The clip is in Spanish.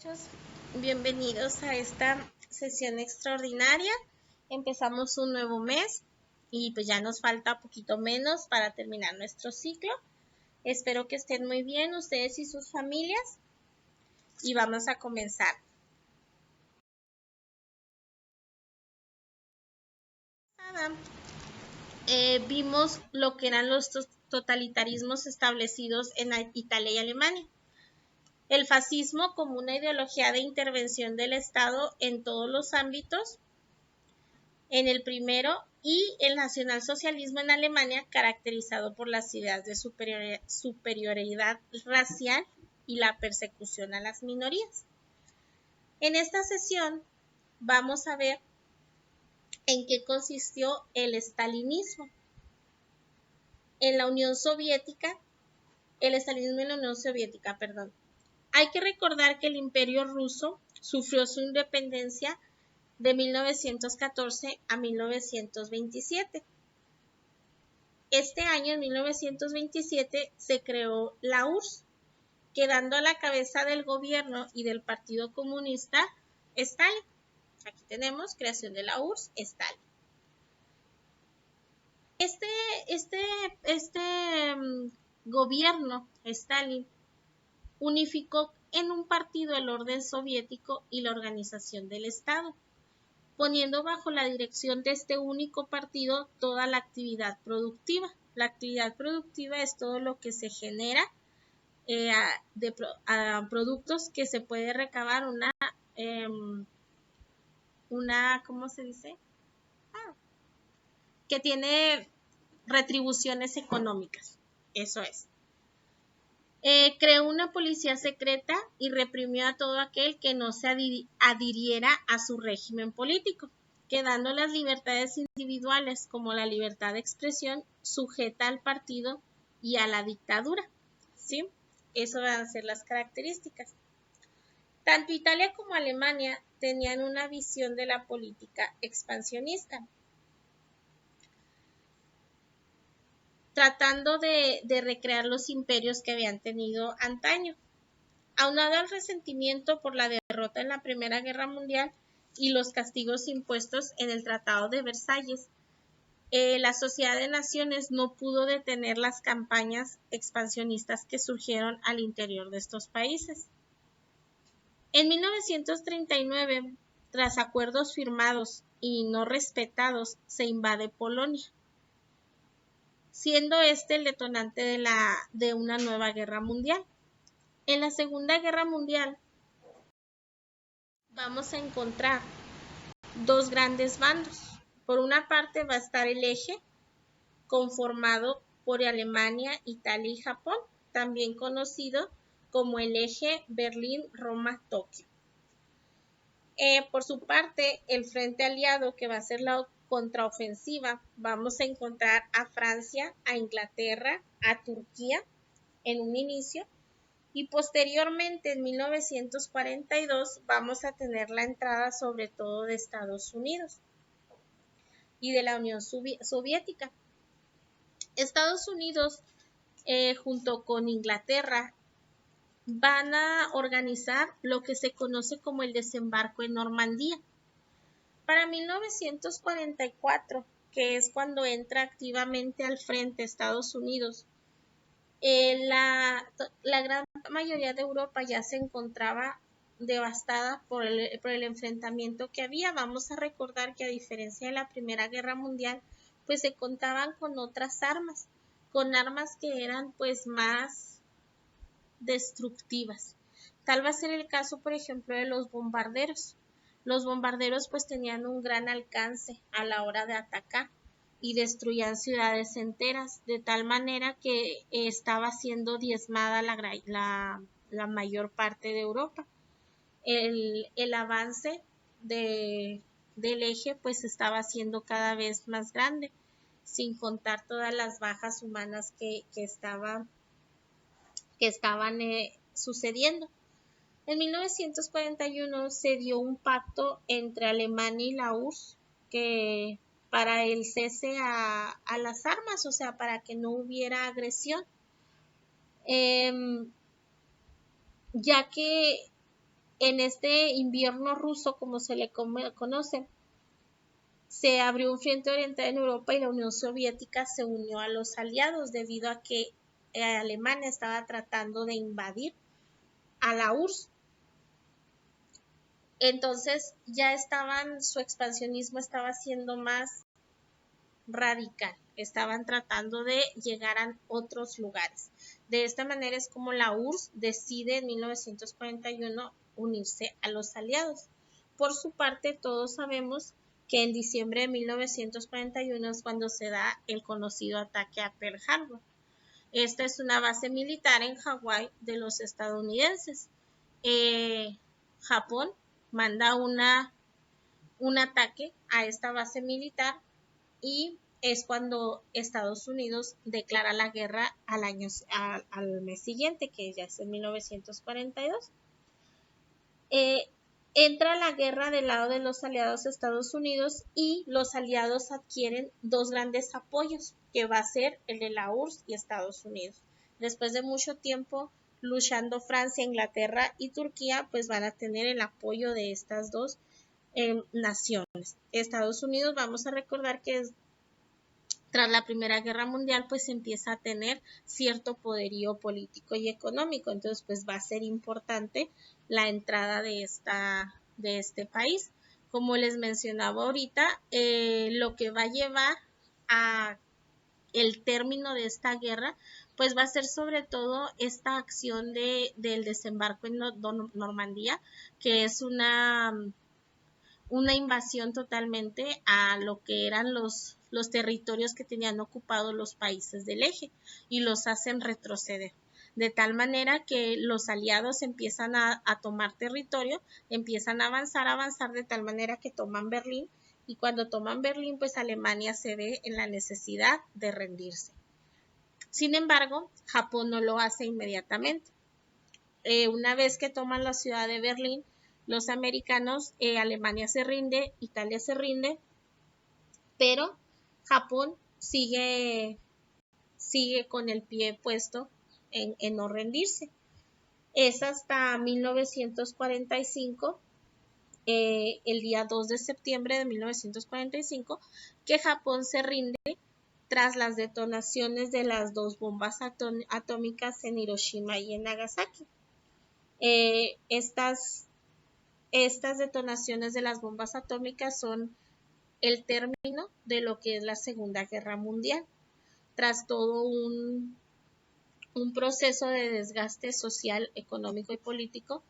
Muchos bienvenidos a esta sesión extraordinaria. Empezamos un nuevo mes y pues ya nos falta poquito menos para terminar nuestro ciclo. Espero que estén muy bien ustedes y sus familias y vamos a comenzar. Vimos lo que eran los totalitarismos establecidos en Italia y Alemania. El fascismo como una ideología de intervención del Estado en todos los ámbitos, en el primero, y el nacionalsocialismo en Alemania, caracterizado por las ideas de superioridad racial y la persecución a las minorías. En esta sesión vamos a ver en qué consistió el estalinismo. En la Unión Soviética, el estalinismo en la Unión Soviética, perdón. Hay que recordar que el Imperio Ruso sufrió su independencia de 1914 a 1927. Este año, en 1927, se creó la URSS, quedando a la cabeza del gobierno y del Partido Comunista Stalin. Aquí tenemos creación de la URSS, Stalin. Este gobierno, Stalin, unificó en un partido el orden soviético y la organización del Estado, poniendo bajo la dirección de este único partido toda la actividad productiva. La actividad productiva es todo lo que se genera de productos que se puede recabar ¿cómo se dice? Que tiene retribuciones económicas. Eso es. Creó una policía secreta y reprimió a todo aquel que no se adhiriera a su régimen político, quedando las libertades individuales como la libertad de expresión sujeta al partido y a la dictadura. ¿Sí? Eso van a ser las características. Tanto Italia como Alemania tenían una visión de la política expansionista, tratando de recrear los imperios que habían tenido antaño. Aunado al resentimiento por la derrota en la Primera Guerra Mundial y los castigos impuestos en el Tratado de Versalles, la Sociedad de Naciones no pudo detener las campañas expansionistas que surgieron al interior de estos países. En 1939, tras acuerdos firmados y no respetados, se invade Polonia, siendo este el detonante de una nueva guerra mundial. En la Segunda Guerra Mundial vamos a encontrar dos grandes bandos. Por una parte va a estar el eje, conformado por Alemania, Italia y Japón, también conocido como el eje Berlín-Roma-Tokio. Por su parte, el frente aliado, que va a ser la contraofensiva, vamos a encontrar a Francia, a Inglaterra, a Turquía en un inicio, y posteriormente en 1942 vamos a tener la entrada sobre todo de Estados Unidos y de la Unión Soviética. Estados Unidos junto con Inglaterra van a organizar lo que se conoce como el desembarco en Normandía. Para 1944, que es cuando entra activamente al frente Estados Unidos, la gran mayoría de Europa ya se encontraba devastada por el enfrentamiento que había. Vamos a recordar que a diferencia de la Primera Guerra Mundial, pues se contaban con otras armas, con armas que eran pues más destructivas. Tal va a ser el caso, por ejemplo, de los bombarderos. Los bombarderos pues tenían un gran alcance a la hora de atacar y destruían ciudades enteras, de tal manera que estaba siendo diezmada la mayor parte de Europa. El avance del eje pues estaba siendo cada vez más grande, sin contar todas las bajas humanas que estaban sucediendo. En 1941 se dio un pacto entre Alemania y la URSS que para el cese a las armas, o sea, para que no hubiera agresión, ya que En este invierno ruso, como se le conoce, se abrió un frente oriental en Europa y la Unión Soviética se unió a los aliados debido a que Alemania estaba tratando de invadir a la URSS. Entonces ya su expansionismo estaba siendo más radical, estaban tratando de llegar a otros lugares. De esta manera es como la URSS decide en 1941 unirse a los aliados. Por su parte, todos sabemos que en diciembre de 1941 es cuando se da el conocido ataque a Pearl Harbor. Esta es una base militar en Hawái de los estadounidenses. Japón manda un ataque a esta base militar y es cuando Estados Unidos declara la guerra al mes siguiente, que ya es en 1942. Entra la guerra del lado de los aliados de Estados Unidos y los aliados adquieren dos grandes apoyos, que va a ser el de la URSS y Estados Unidos. Después de mucho tiempo luchando Francia, Inglaterra y Turquía, pues van a tener el apoyo de estas dos naciones. Estados Unidos, vamos a recordar que tras la Primera Guerra Mundial, pues empieza a tener cierto poderío político y económico. Entonces, pues va a ser importante la entrada de este país. Como les mencionaba ahorita, lo que va a llevar a el término de esta guerra, pues va a ser sobre todo esta acción del desembarco en Normandía, que es una invasión totalmente a lo que eran los territorios que tenían ocupados los países del eje y los hacen retroceder. De tal manera que los aliados empiezan a tomar territorio, empiezan a avanzar de tal manera que toman Berlín y cuando toman Berlín, pues Alemania se ve en la necesidad de rendirse. Sin embargo, Japón no lo hace inmediatamente. Una vez que toman la ciudad de Berlín, los americanos, Alemania se rinde, Italia se rinde, pero Japón sigue con el pie puesto en no rendirse. Es hasta 1945, el día 2 de septiembre de 1945, que Japón se rinde tras las detonaciones de las dos bombas atómicas en Hiroshima y en Nagasaki. Estas detonaciones de las bombas atómicas son el término de lo que es la Segunda Guerra Mundial, tras todo un proceso de desgaste social, económico y político